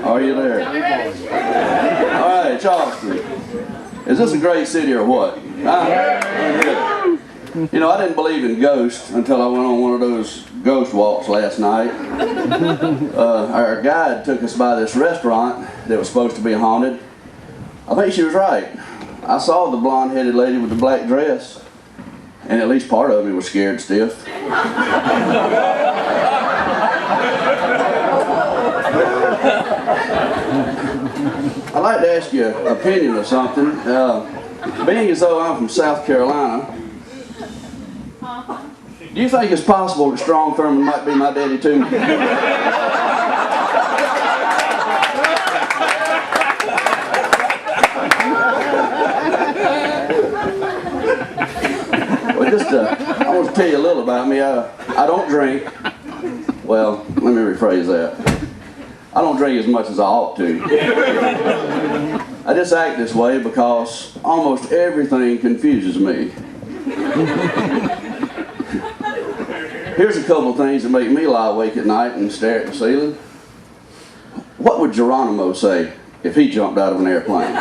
Are you there? All right, Charleston. Is this a great city or what? Huh? You know, I didn't believe in ghosts until I went on one of those ghost walks last night. Our guide took us by this restaurant that was supposed to be haunted. I think she was right. I saw the blonde-headed lady with the black dress, and at least part of me was scared stiff. I'd like to ask you an opinion of something. Being as though I'm from South Carolina, do you think it's possible that Strong Thurman might be my daddy too? Well, I want to tell you a little about me. I don't drink. Well, let me rephrase that. I don't drink as much as I ought to. I just act this way because almost everything confuses me. Here's a couple of things that make me lie awake at night and stare at the ceiling. What would Geronimo say if he jumped out of an airplane?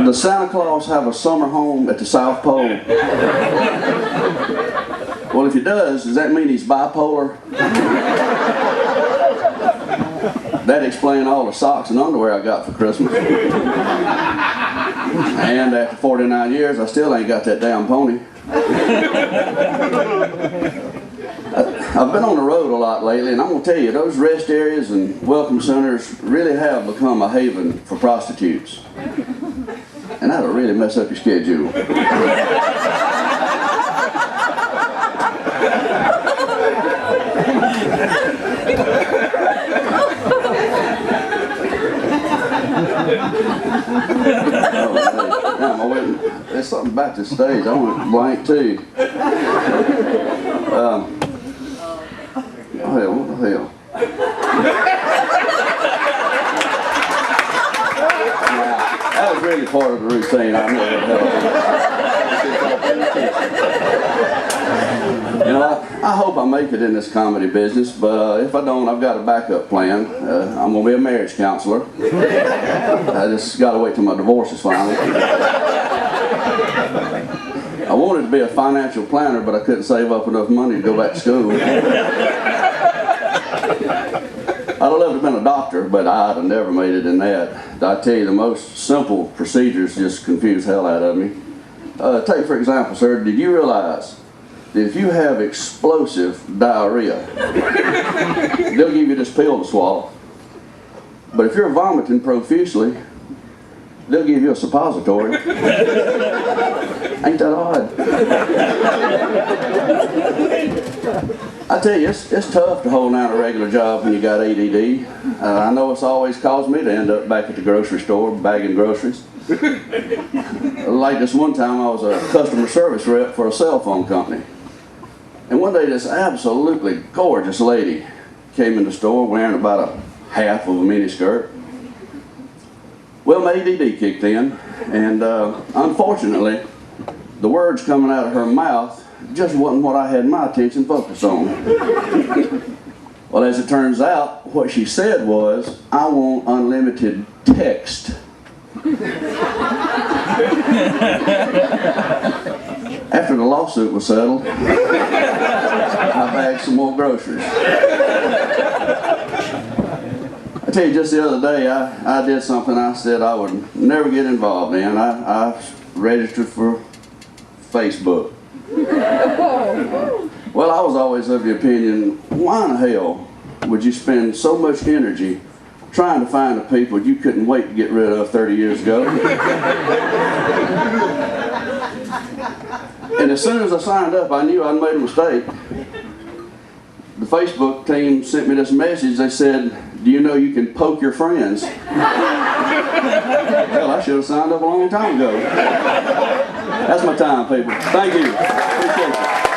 Does Santa Claus have a summer home at the South Pole? Well, if he does that mean he's bipolar? That explains all the socks and underwear I got for Christmas. And after 49 years, I still ain't got that damn pony. I've been on the road a lot lately, and I'm going to tell you, those rest areas and welcome centers really have become a haven for prostitutes. And that'll really mess up your schedule. There's something about this stage. I went blank too. Oh hell, what the hell? That was really part of the routine. I know that helped. You know, I hope I make it in this comedy business, but if I don't, I've got a backup plan. I'm going to be a marriage counselor. I just got to wait till my divorce is final. I wanted to be a financial planner, but I couldn't save up enough money to go back to school. I'd have loved to have been a doctor, but I'd have never made it in that. I tell you, the most simple procedures just confuse hell out of me. Take, for example, sir, did you realize that if you have explosive diarrhea, they'll give you this pill to swallow. But if you're vomiting profusely, they'll give you a suppository. Ain't that odd? I tell you, it's tough to hold down a regular job when you got ADD. I know it's always caused me to end up back at the grocery store bagging groceries. Like this one time, I was a customer service rep for a cell phone company. And one day, this absolutely gorgeous lady came in the store wearing about a half of a miniskirt. Well, my ADD kicked in, and unfortunately, the words coming out of her mouth just wasn't what I had my attention focused on. Well, as it turns out, what she said was, "I want unlimited text." After the lawsuit was settled, I bagged some more groceries. I tell you, just the other day, I did something I said I would never get involved in. I registered for Facebook. Well, I was always of the opinion, why in the hell would you spend so much energy trying to find the people you couldn't wait to get rid of 30 years ago? And as soon as I signed up, I knew I'd made a mistake. The Facebook team sent me this message. They said, "Do you know you can poke your friends?" Hell, I should have signed up a long time ago. That's my time, people. Thank you. Appreciate you.